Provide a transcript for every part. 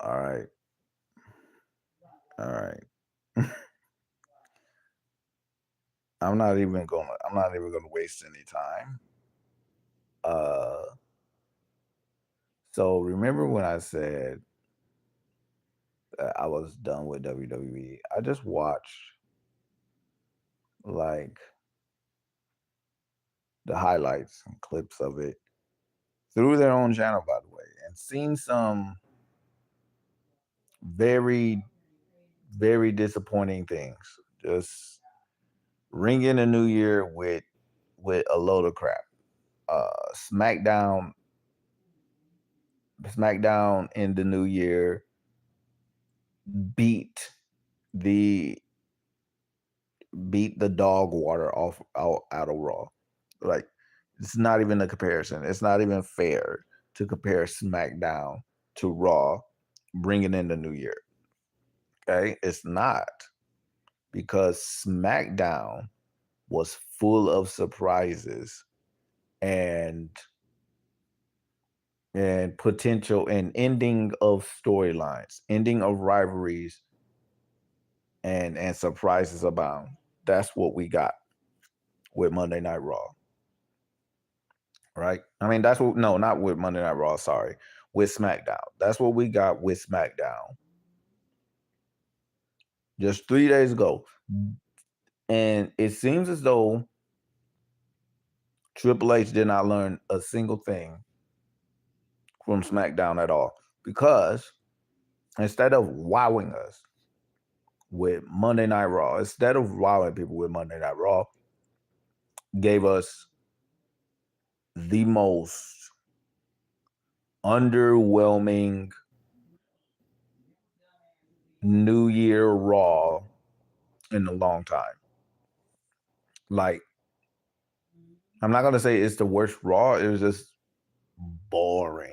All right. All right. I'm not even gonna waste any time. Uh so remember when I said that I was done with WWE? I just watched like the highlights and clips of it through their own channel, by the way, and seen some very, very disappointing things. Just ring in the new year with a load of crap. Uh SmackDown SmackDown in the new year beat the beat the dog water off out of Raw. Like it's not even a comparison. It's not even fair to compare SmackDown to Raw bringing in the new year. Okay, it's not because SmackDown was full of surprises and potential and ending of storylines, ending of rivalries, and surprises abound. That's what we got with Monday Night Raw, right? I mean, that's what no, not with Monday Night Raw, sorry, with SmackDown. That's what we got with SmackDown just 3 days ago. And it seems as though Triple H did not learn a single thing from SmackDown at all because instead of wowing us with Monday Night Raw, instead of wowing people with Monday Night Raw, gave us the most underwhelming New Year Raw in a long time. Like, I'm not gonna say it's the worst Raw. It was just boring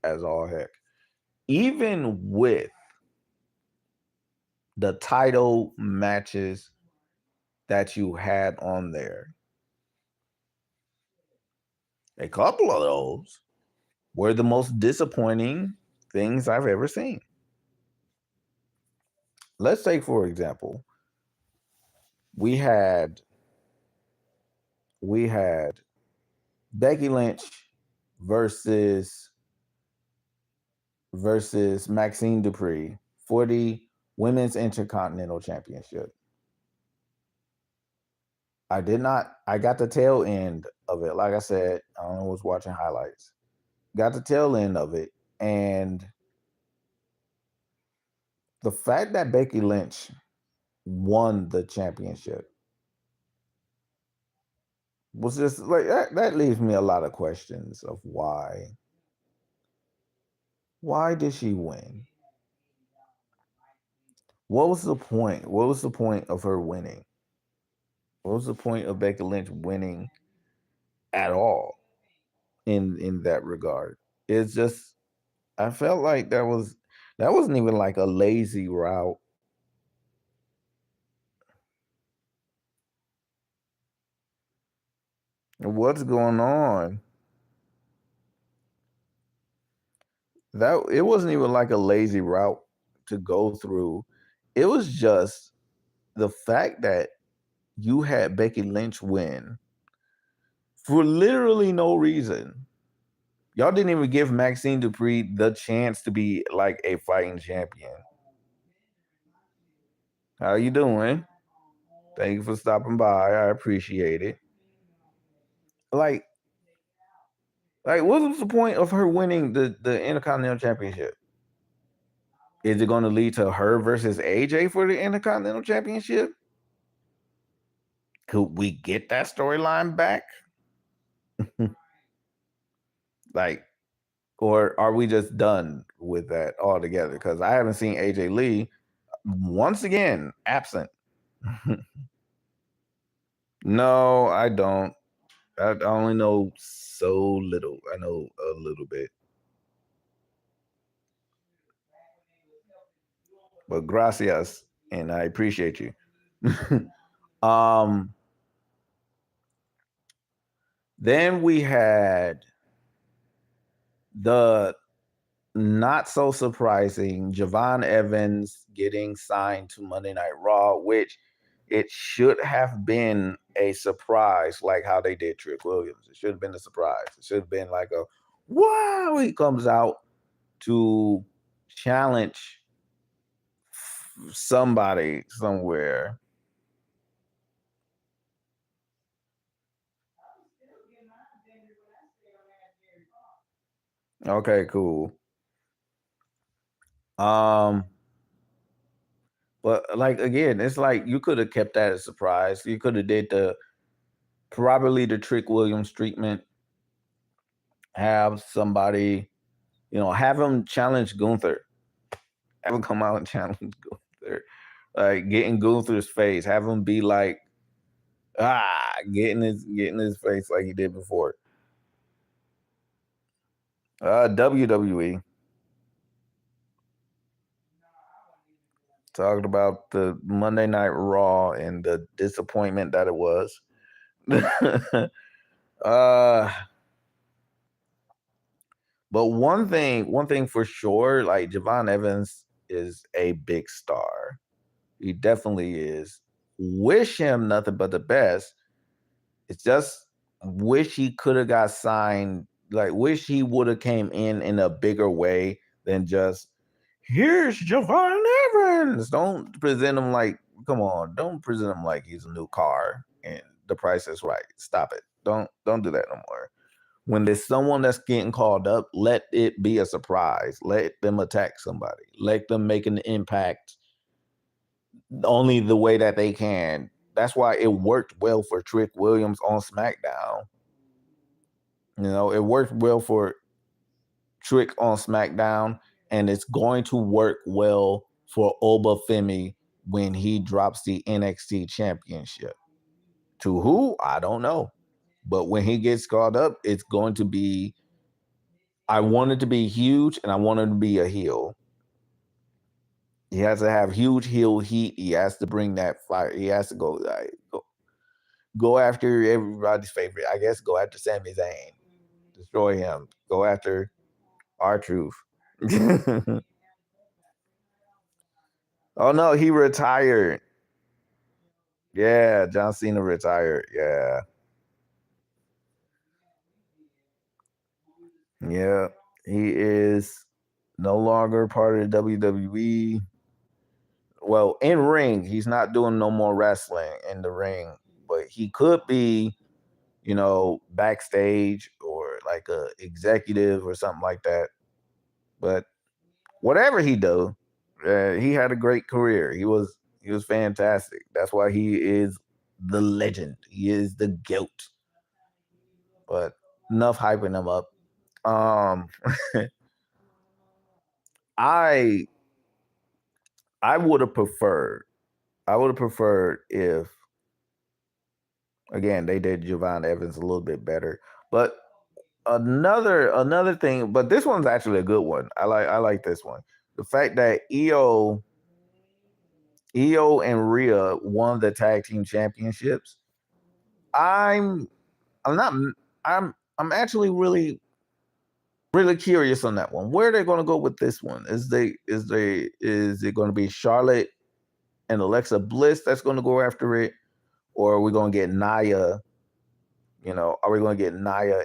as all heck. Even with the title matches that you had on there, a couple of those were the most disappointing things I've ever seen. Let's take, for example, we had we had Becky Lynch versus Maxine Dupree for the Women's Intercontinental Championship. I did not. I got the tail end of it. Like I said, I was watching highlights. Got the tail end of it, and the fact that Becky Lynch won the championship was just like that. That leaves me a lot of questions of why. Why did she win? What was the point? What was the point of her winning? What was the point of Becky Lynch winning at all in that regard? It's just I felt like that wasn't even like a lazy route. What's going on? That it wasn't even like a lazy route to go through. It was just the fact that you had Becky Lynch win for literally no reason. Y'all didn't even give Maxine Dupree the chance to be like a fighting champion. How you doing? Thank you for stopping by. I appreciate it. Like, what was the point of her winning the Intercontinental Championship? Is it going to lead to her versus AJ for the Intercontinental Championship? Could we get that storyline back? Like, or are we just done with that altogether? Because I haven't seen AJ Lee once again absent. No, I don't. I only know so little. I know a little bit, but gracias, and I appreciate you. um, then we had the not so surprising, Javon Evans getting signed to Monday Night Raw, which it should have been a surprise, like how they did Trick Williams. It should have been a surprise. It should have been like a wow, he comes out to challenge somebody somewhere. Okay, cool. Um, but like again, it's like you could have kept that a surprise. You could have did the probably the Trick Williams treatment. Have somebody, have him challenge Gunther. Have him come out and challenge Gunther. Like get in Gunther's face. Have him be like, get in his face like he did before. WWE talking about the Monday Night Raw and the disappointment that it was. uh But one thing for sure, like Javon Evans is a big star. He definitely is. Wish him nothing but the best. It's just wish he could have got signed. Like wish he would have came in a bigger way than just here's Javon Evans. Don't present him like come on. Don't present him like he's a new car and the price is right. Stop it. Don't do that no more. When there's someone that's getting called up, let it be a surprise. Let them attack somebody. Let them make an impact only the way that they can. That's why it worked well for Trick Williams on SmackDown. It worked well for Trick on SmackDown, and it's going to work well for Oba Femi when he drops the NXT championship. To who? I don't know. But when he gets called up, it's going to be I want it to be huge and I want it to be a heel. He has to have huge heel heat. He has to bring that fire. He has to go after everybody's favorite. I guess go after Sami Zayn. Destroy him. Go after R-Truth. Oh no, he retired. Yeah, John Cena retired. Yeah. Yeah. He is no longer part of the WWE. Well, in ring, he's not doing no more wrestling in the ring, but he could be, backstage or like a executive or something like that. But whatever he do, he had a great career. He was fantastic. That's why he is the legend. He is the GOAT. But enough hyping him up. Um, I I would have preferred. I would have preferred if again they did Javon Evans a little bit better. But another thing, but this one's actually a good one. I like this one. The fact that Io and Rhea won the tag team championships. I'm I'm not I'm actually really curious on that one. Where are they going to go with this one? Is it going to be Charlotte and Alexa Bliss that's going to go after it, or are we going to get Nia? Are we going to get Nia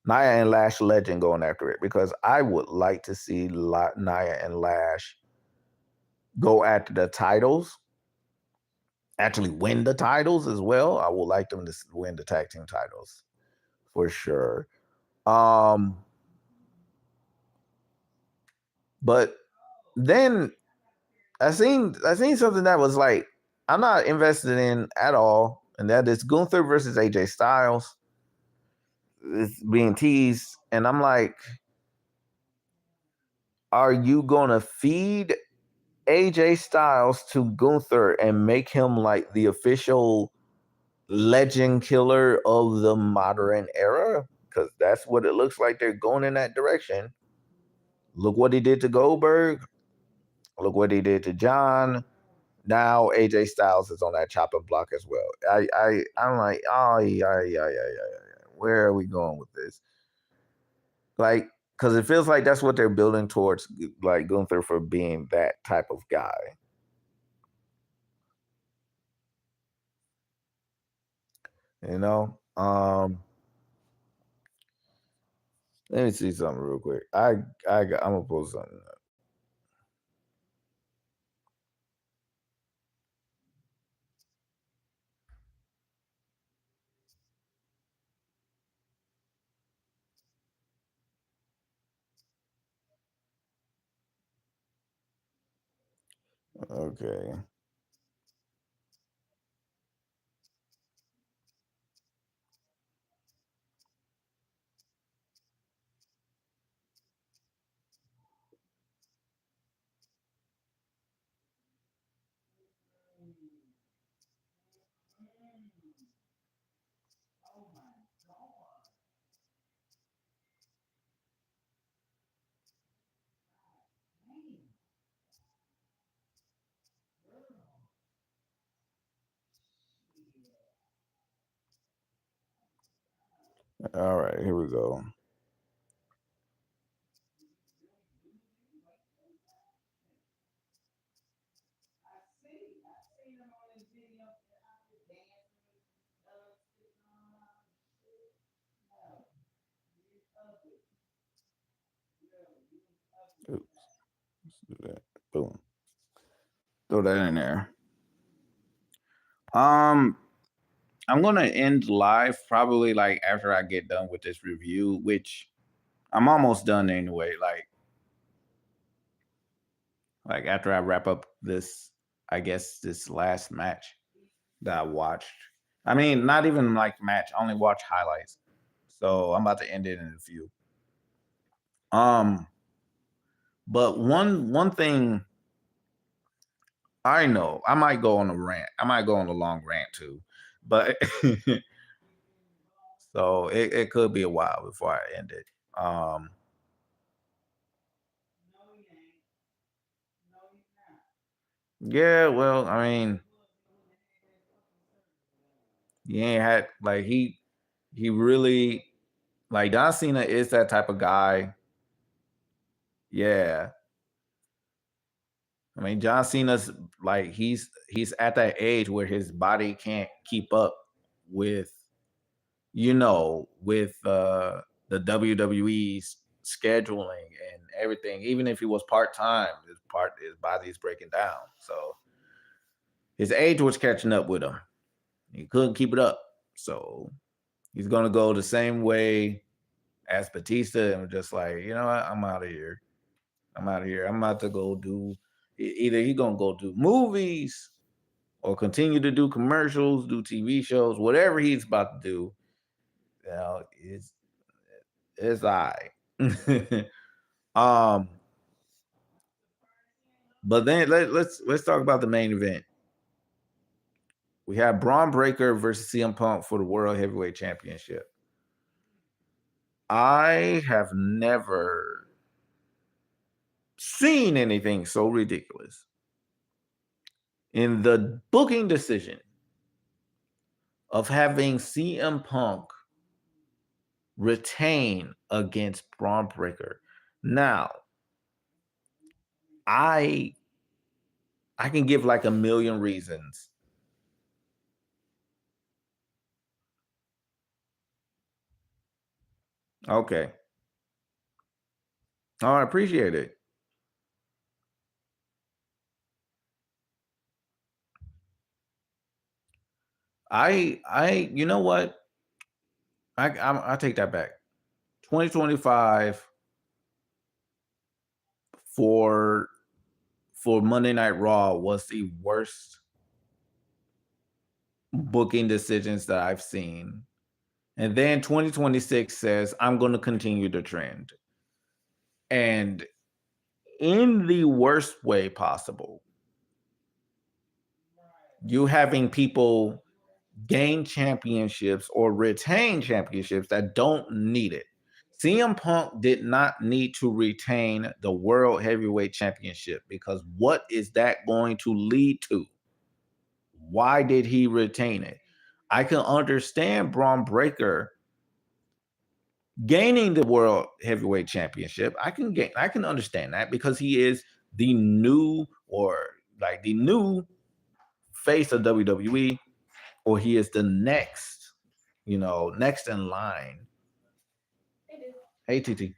and Lash Legend going after it? Because I would like to see Nia and Lash go after the titles, actually win the titles as well. I would like them to win the tag team titles for sure. Um, but then I seen something that was like I'm not invested in at all, and that is Gunther versus AJ Styles. It's being teased, and I'm like, are you gonna feed AJ Styles to Gunther and make him like the official legend killer of the modern era? Because that's what it looks like they're going in that direction. Look what he did to Goldberg. Look what he did to John. Now AJ Styles is on that chopping block as well. I'm like, oh yeah, yeah, yeah, yeah, yeah. Where are we going with this? Like, because it feels like that's what they're building towards, like Gunther for being that type of guy. You know. Let me see something real quick. I'm gonna post something. Okay. All right. Here we go. Oops. Let's do that. Boom. Throw that in there. Um, I'm gonna end live probably like after I get done with this review, which I'm almost done anyway. Like after I wrap up this, I guess this last match that I watched. I mean, not even like match, I only watch highlights. So I'm about to end it in a few. Um, but one thing I know, I might go on a rant. I might go on a long rant too. But so it could be a while before I end it. Um, yeah, well, I mean, he ain't had like he really like Don Cena is that type of guy. Yeah. I mean, John Cena's like he's at that age where his body can't keep up with with the WWE's scheduling and everything. Even if he was part-time, his body is breaking down. So his age was catching up with him. He couldn't keep it up. So he's gonna go the same way as Batista and just like, you know what, I'm out of here. I'm out of here. I'm about to go do either he gonna go do movies or continue to do commercials, do TV shows, whatever he's about to do. You know, it's I. um, but then let's talk about the main event. We have Braun Breaker versus CM Punk for the World Heavyweight Championship. I have never seen anything so ridiculous. In the booking decision of having CM Punk retain against Braun Breaker. Now, I I can give like a million reasons. Okay. Oh, I appreciate it. you know what? I take that back. 2025 for Monday Night Raw was the worst booking decisions that I've seen. And then 2026 says I'm going to continue the trend. And in the worst way possible, you having people gain championships or retain championships that don't need it. CM Punk did not need to retain the World Heavyweight Championship because what is that going to lead to? Why did he retain it? I can understand Braun Breaker Gaining the world heavyweight championship, I can understand that because he is the new face of WWE, or he is the next, next in line. Hey TT.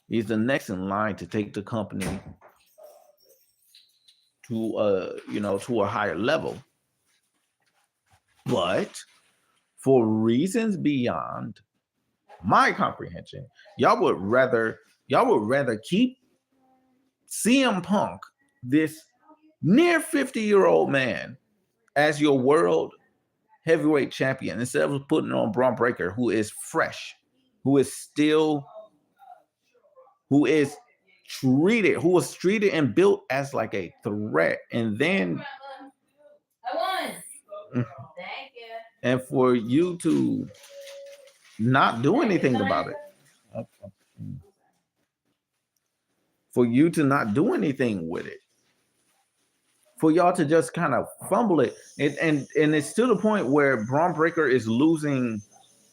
He's the next in line to take the company to a higher level. But for reasons beyond my comprehension, y'all would rather keep CM Punk, this near 50-year-old man, as your world heavyweight champion instead of putting on Braun Breaker, who is fresh, who was treated and built as like a threat, and then I won. Thank you. And for you to not do anything about it. For you to not do anything with it. For y'all to just kind of fumble it. And it's to the point where Braun Breaker is losing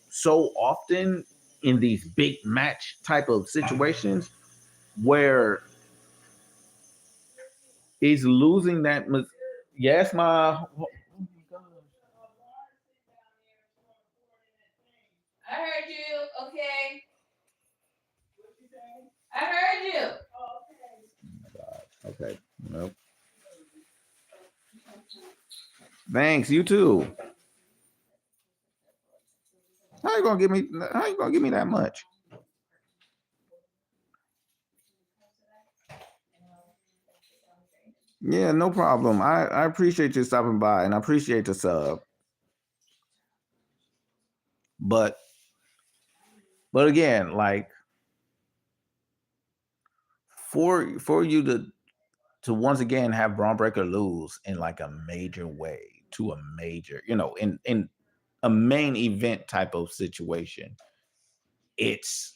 so often in these big match type of situations where he's losing that. Yes, my. I heard you. Okay. I heard you. Oh my God. Okay. Nope. Thanks. You too. How you gonna give me that much? Yeah, no problem. I appreciate you stopping by, and I appreciate the sub. But again, like for you to once again have Braun Breaker lose in like a major way to a major, in a main event type of situation, it's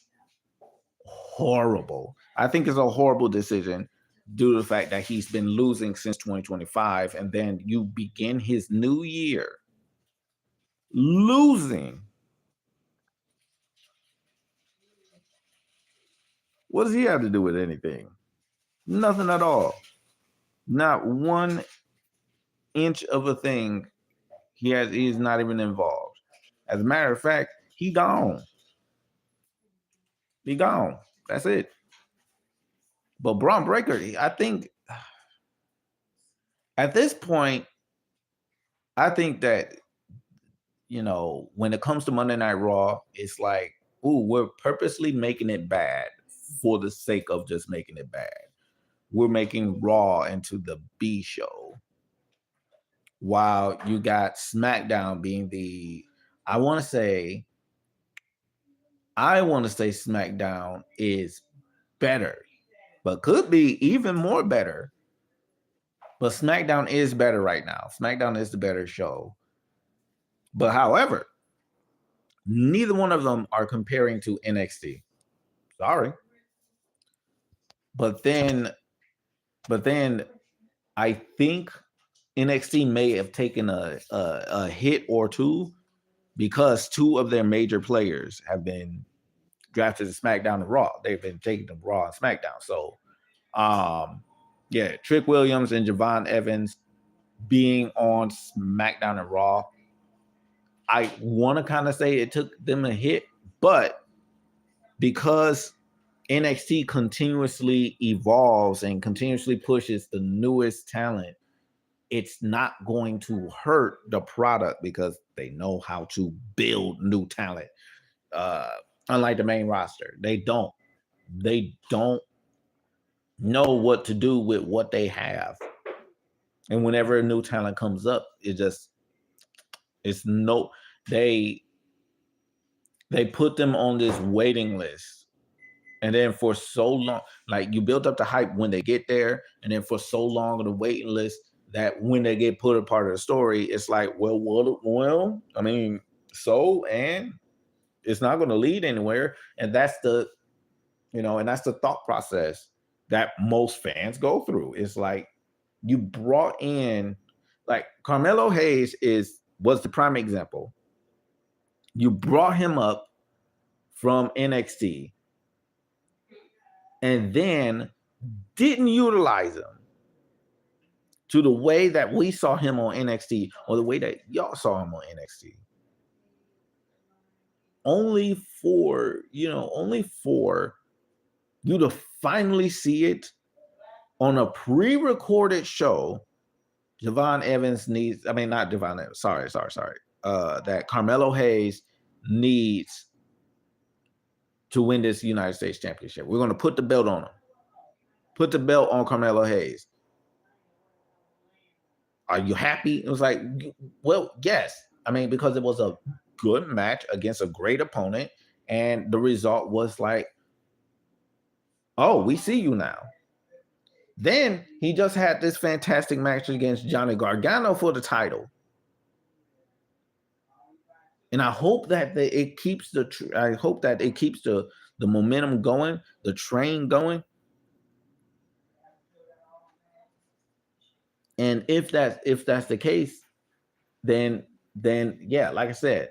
horrible. I think it's a horrible decision due to the fact that he's been losing since 2025, and then you begin his new year losing. What does he have to do with anything? Nothing at all. Not 1 inch of a thing. He's not even involved. As a matter of fact, he gone. He gone. That's it. But Braun Breaker, I think at this point, I think that when it comes to Monday Night Raw, it's like, we're purposely making it bad for the sake of just making it bad. We're making Raw into the B show, while you got SmackDown being the. I want to say SmackDown is better, but could be even more better. But SmackDown is better right now. SmackDown is the better show. But however, neither one of them are comparing to NXT. Sorry. But then I think NXT may have taken a hit or two because 2 of their major players have been drafted to SmackDown and Raw. They've been taken to Raw and SmackDown. So, Trick Williams and Javon Evans being on SmackDown and Raw, I want to kind of say it took them a hit, but because NXT continuously evolves and continuously pushes the newest talent, it's not going to hurt the product because they know how to build new talent. Unlike the main roster, they don't know what to do with what they have. And whenever a new talent comes up, they put them on this waiting list. And then for so long, like you build up the hype when they get there, and then for so long on the waiting list that when they get put a part of the story, it's like, I mean, and it's not going to lead anywhere. And that's the thought process that most fans go through. It's like you brought in, like Carmelo Hayes was the prime example. You brought him up from NXT and then didn't utilize him to the way that we saw him on NXT or the way that y'all saw him on NXT. Only for you to finally see it on a pre-recorded show. Javon Evans needs, I mean, not Javon Evans, sorry. That Carmelo Hayes needs to win this United States Championship. We're going to put the belt on him. Put the belt on Carmelo Hayes. Are you happy? It was like, well, yes. I mean, because it was a good match against a great opponent, and the result was like, oh, we see you now. Then he just had this fantastic match against Johnny Gargano for the title. And I hope that it keeps the momentum going, the train going. And if that's the case, then yeah, like I said,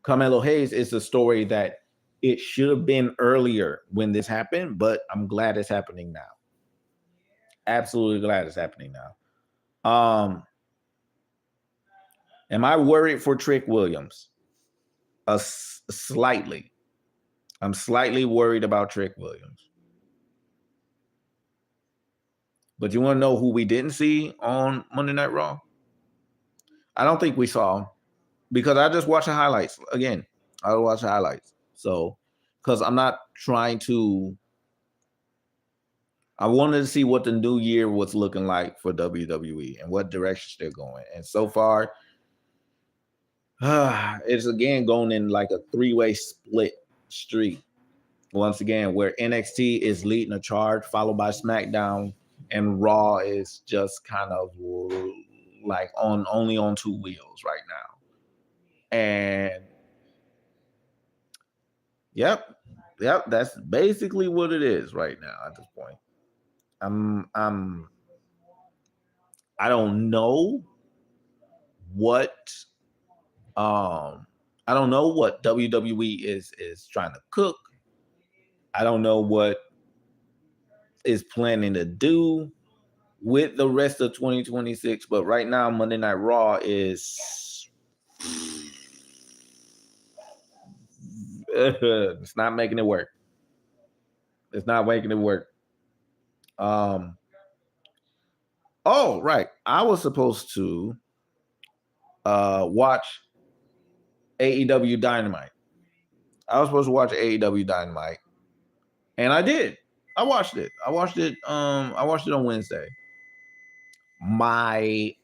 Carmelo Hayes is a story that it should have been earlier when this happened, but I'm glad it's happening now. Absolutely glad it's happening now. Am I worried for Trick Williams? Slightly. I'm slightly worried about Trick Williams. But you want to know who we didn't see on Monday Night Raw? I don't think we saw, because I just watched the highlights. Again, I watched the highlights. So, because I'm not trying to, I wanted to see what the new year was looking like for WWE and what direction they're going. And so far, it's again going in like a three-way split street. Once again, where NXT is leading a charge, followed by SmackDown, and Raw is just kind of like only on two wheels right now. And yep, that's basically what it is right now at this point. I don't know what WWE is trying to cook. I don't know what is planning to do with the rest of 2026, but right now Monday Night Raw is it's not making it work. It's not making it work. Oh, right. I was supposed to watch AEW Dynamite. I was supposed to watch AEW Dynamite, and I did. I watched it. I watched it on Wednesday. My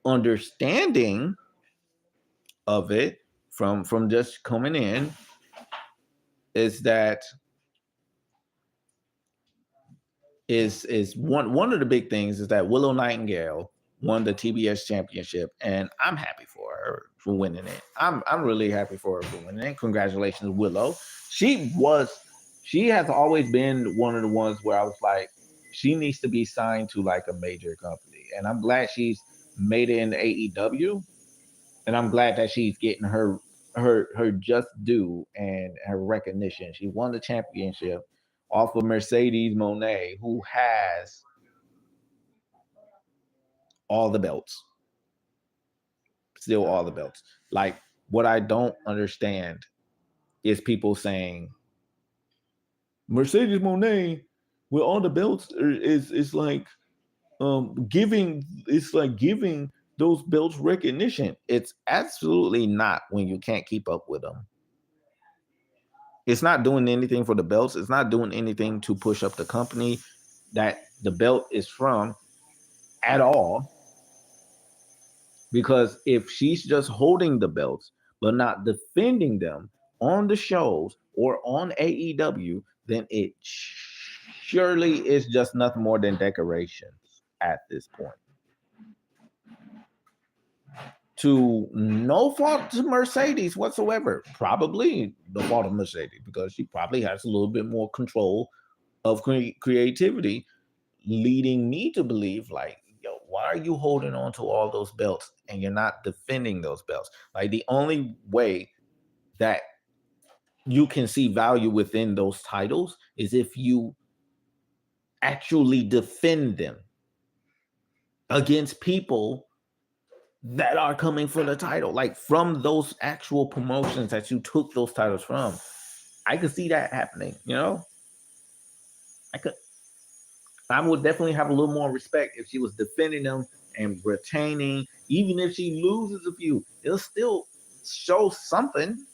understanding of it from just coming in is that is one of the big things is that Willow Nightingale won the TBS championship, and I'm happy for her for winning it. I'm really happy for her for winning it. Congratulations, Willow. She has always been one of the ones where I was like, she needs to be signed to like a major company, and I'm glad she's made it in AEW, and I'm glad that she's getting her just due and her recognition. She won the championship off of Mercedes Moné, who has all the belts. Still all the belts. Like, what I don't understand is people saying Mercedes Moné with all the belts is like giving those belts recognition. It's absolutely not when you can't keep up with them. It's not doing anything for the belts. It's not doing anything to push up the company that the belt is from at all. Because if she's just holding the belts but not defending them on the shows or on AEW, then it surely is just nothing more than decorations at this point. To no fault to Mercedes whatsoever. Probably the fault of Mercedes, because she probably has a little bit more control of creativity, leading me to believe, like, yo, why are you holding on to all those belts and you're not defending those belts? Like, the only way that you can see value within those titles is if you actually defend them against people that are coming for the title, like from those actual promotions that you took those titles from. I could see that happening, you know? I could I would definitely have a little more respect if she was defending them and retaining, even if she loses a few, it'll still show something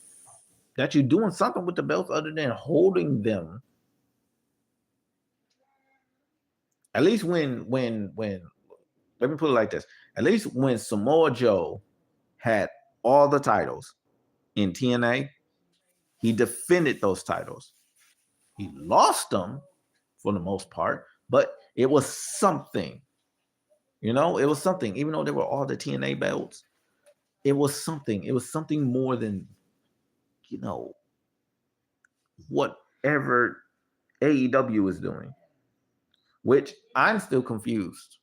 that you're doing something with the belts other than holding them. At least when let me put it like this. At least when Samoa Joe had all the titles in TNA, he defended those titles. He lost them for the most part, but it was something. You know, it was something. Even though they were all the TNA belts, it was something. It was something more than, you know, whatever AEW is doing, which I'm still confused.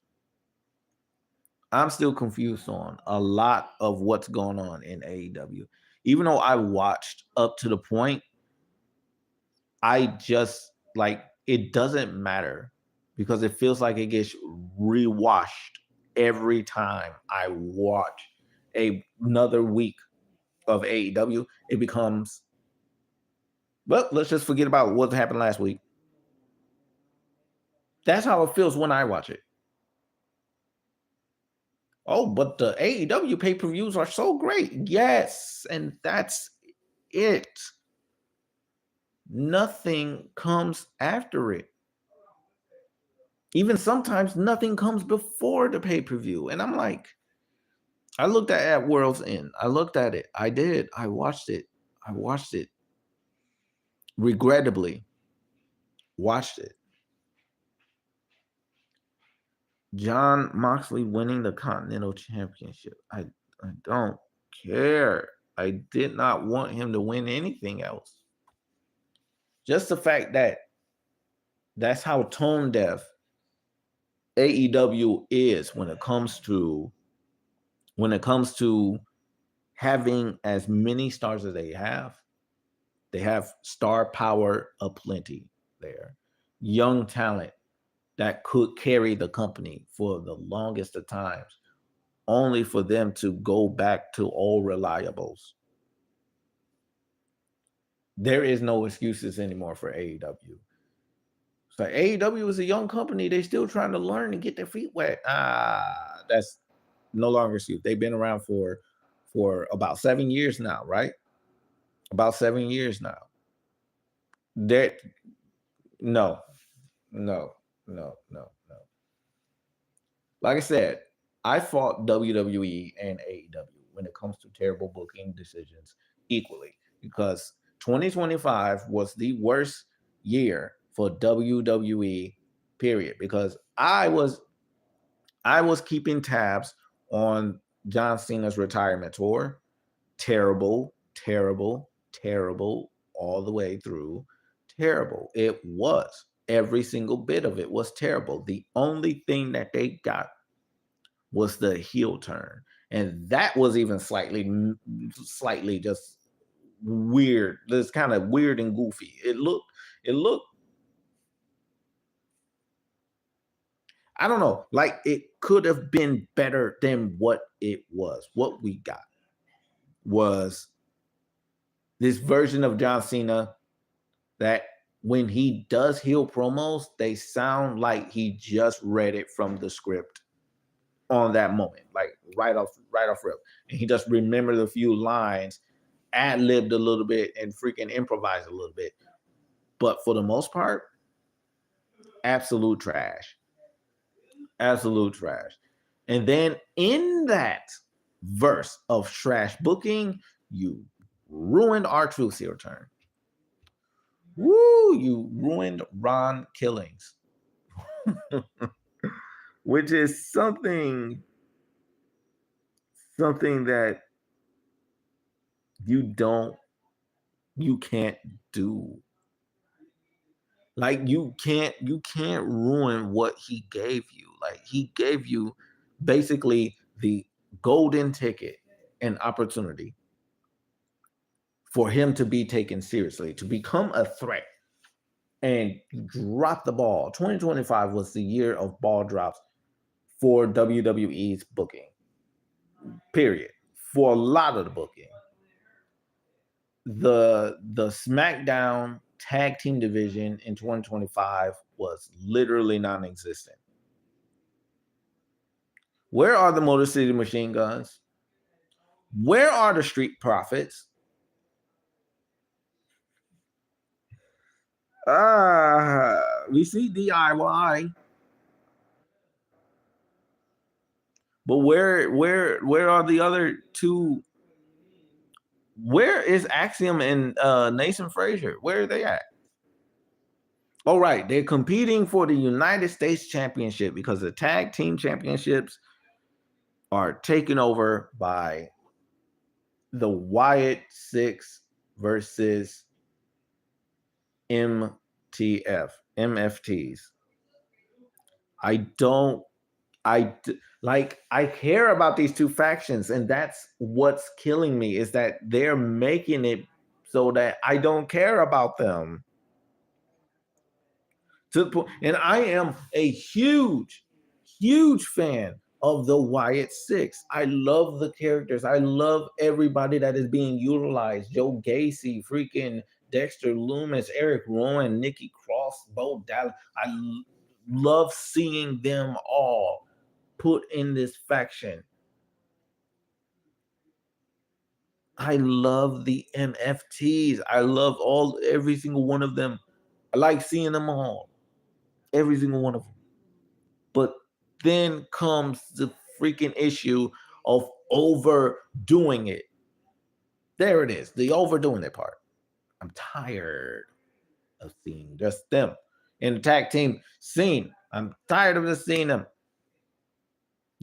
I'm still confused on a lot of what's going on in AEW. Even though I watched up to the point, I just like it doesn't matter because it feels like it gets rewashed every time I watch another week of AEW. It becomes, well, let's just forget about what happened last week. That's how it feels when I watch it. Oh, but the AEW pay-per-views are so great. Yes, and that's it. Nothing comes after it. Even sometimes nothing comes before the pay-per-view. And I'm like, I looked at World's End. I looked at it. I did. I watched it. I watched it. Regrettably, watched it. John Moxley winning the Continental Championship. I don't care. I did not want him to win anything else. Just the fact that that's how tone deaf AEW is when it comes to having as many stars as they have. They have star power aplenty there. Young talent that could carry the company for the longest of times, only for them to go back to old reliables. There is no excuses anymore for AEW. It's like AEW is a young company. They're still trying to learn and get their feet wet. That's no longer excuse. They've been around for about 7 years now, right? About 7 years now. That no, no, no, no, no. Like I said, I fought WWE and AEW when it comes to terrible booking decisions equally because 2025 was the worst year for WWE, period. Because I was keeping tabs on John Cena's retirement tour. Terrible, terrible, terrible, all the way through. Terrible. It was. Every single bit of it was terrible. The only thing that they got was the heel turn. And that was even slightly just weird. It's kind of weird and goofy. It looked, I don't know, like it could have been better than what it was. What we got was this version of John Cena that when he does heel promos, they sound like he just read it from the script on that moment, like right off rip. And he just remembered a few lines, ad-libbed a little bit, and freaking improvised a little bit. But for the most part, absolute trash. Absolute trash. And then in that verse of trash booking, you ruined R-Truth's heel turn. Woo, you ruined Ron Killings. Which is something that you can't do. Like you can't ruin what he gave you. Like he gave you basically the golden ticket and opportunity for him to be taken seriously, to become a threat and drop the ball. 2025 was the year of ball drops for WWE's booking, period. For a lot of the booking. The SmackDown tag team division in 2025 was literally non-existent. Where are the Motor City Machine Guns? Where are the Street Profits? We see DIY, but where are the other two? Where is Axiom and Nathan Frazier? Where are they at? All right, they're competing for the United States Championship because the tag team championships are taken over by the Wyatt Six versus MFTs. I care about these two factions, and that's what's killing me, is that they're making it so that I don't care about them. And I am a huge fan of the Wyatt Six. I love the characters. I love everybody that is being utilized. Joe Gacy, freaking Dexter Loomis, Eric Rowan, Nikki Cross, Bo Dallas. I love seeing them all put in this faction. I love the MFTs. I love every single one of them. I like seeing them all. Every single one of them. But then comes the freaking issue of overdoing it. There it is, the overdoing it part. I'm tired of seeing just them in the tag team scene. I'm tired of just seeing them.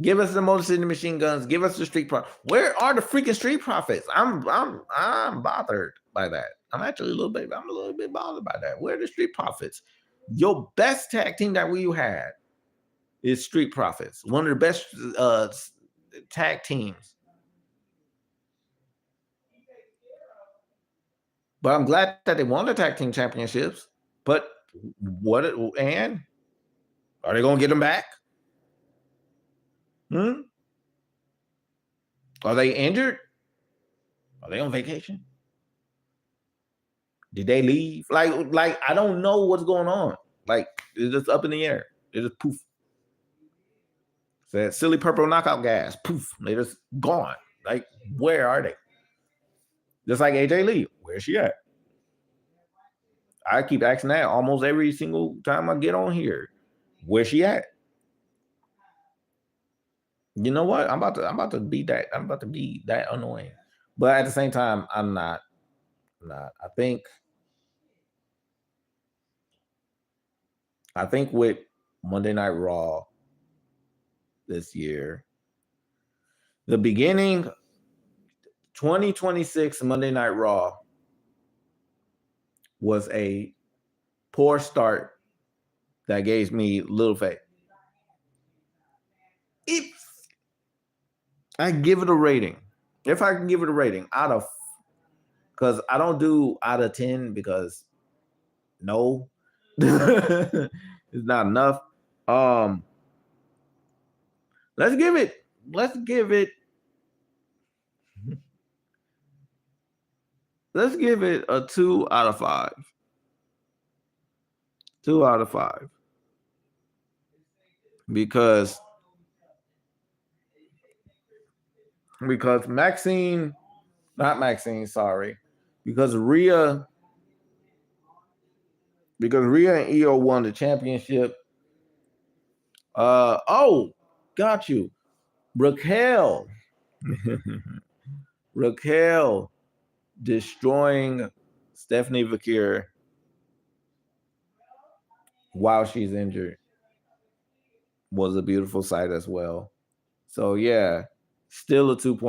Give us the Motor City Machine Guns. Give us the Street Profits. Where are the freaking Street Profits? I'm bothered by that. I'm a little bit bothered by that. Where are the Street Profits? Your best tag team that we had is Street Profits, one of the best tag teams. But I'm glad that they won the tag team championships. But what? And are they going to get them back? Are they injured? Are they on vacation? Did they leave? Like I don't know what's going on. Like it's just up in the air. It just poof. That silly purple knockout gas. Poof. They just gone. Like, where are they? Just like AJ Lee. Where's she at? I keep asking that almost every single time I get on here. Where's she at? You know what? I'm about to be that. I'm about to be that annoying. But at the same time, I'm not. I think with Monday Night Raw this year, the beginning 2026 Monday Night Raw was a poor start that gave me little faith. If I give it a rating, if I can give it a rating out of, because I don't do out of 10 because no, it's not enough. Let's give it a 2 out of 5. 2 out of 5. Because Maxine, not Maxine, sorry. Because Rhea and Io won the championship. Got you. Raquel destroying Stephanie Vakir while she's injured was a beautiful sight as well. So yeah, still a 2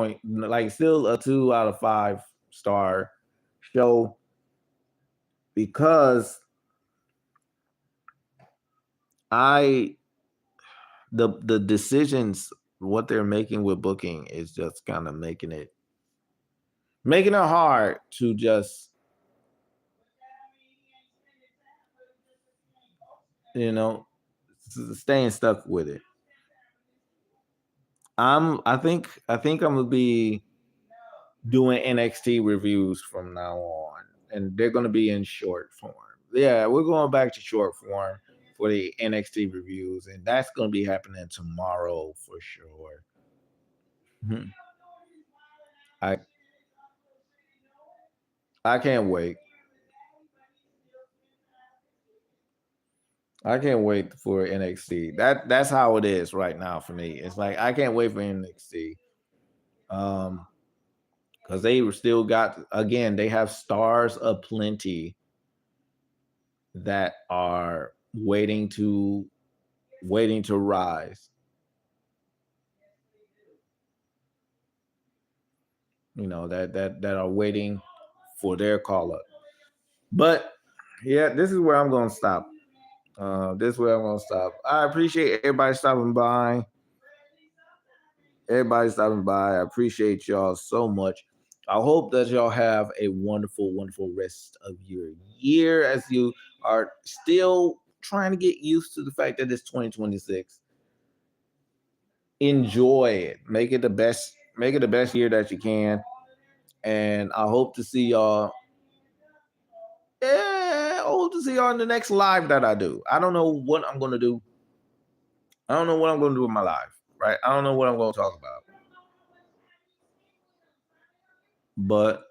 out of 5 star show, because the decisions, what they're making with booking is just kind of making it making it hard to just, staying stuck with it. I think I'm gonna be doing NXT reviews from now on, and they're gonna be in short form. Yeah, we're going back to short form for the NXT reviews, and that's gonna be happening tomorrow for sure. Mhm. I I can't wait. I can't wait for NXT. That's how it is right now for me. It's like I can't wait for NXT. Um, because they still got, again, they have stars aplenty that are waiting to rise. That are waiting for their call up. But yeah, this is where I'm gonna stop. This is where I'm gonna stop. I appreciate everybody stopping by. Everybody stopping by. I appreciate y'all so much. I hope that y'all have a wonderful, wonderful rest of your year as you are still trying to get used to the fact that it's 2026. Enjoy it. Make it the best. Make it the best year that you can. And I hope to see y'all. I hope to see y'all in the next live that I do. I don't know what I'm gonna do. I don't know what I'm gonna do with my life. Right? I don't know what I'm gonna talk about. But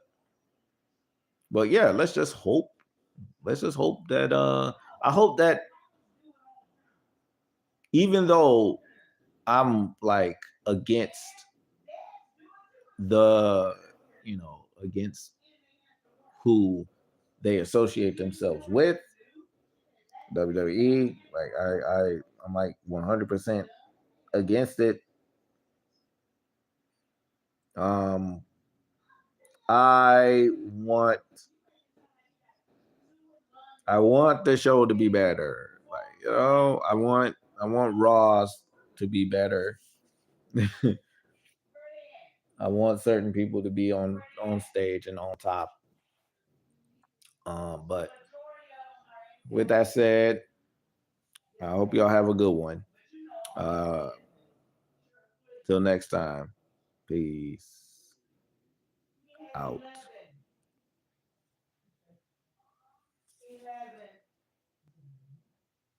yeah, let's just hope. Let's just hope that I hope that even though I'm like against the against who they associate themselves with, WWE, like I'm like 100% against it. Um I want the show to be better. Like, I want Raws to be better. I want certain people to be on stage and on top. But with that said, I hope y'all have a good one. Uh, till next time, peace out.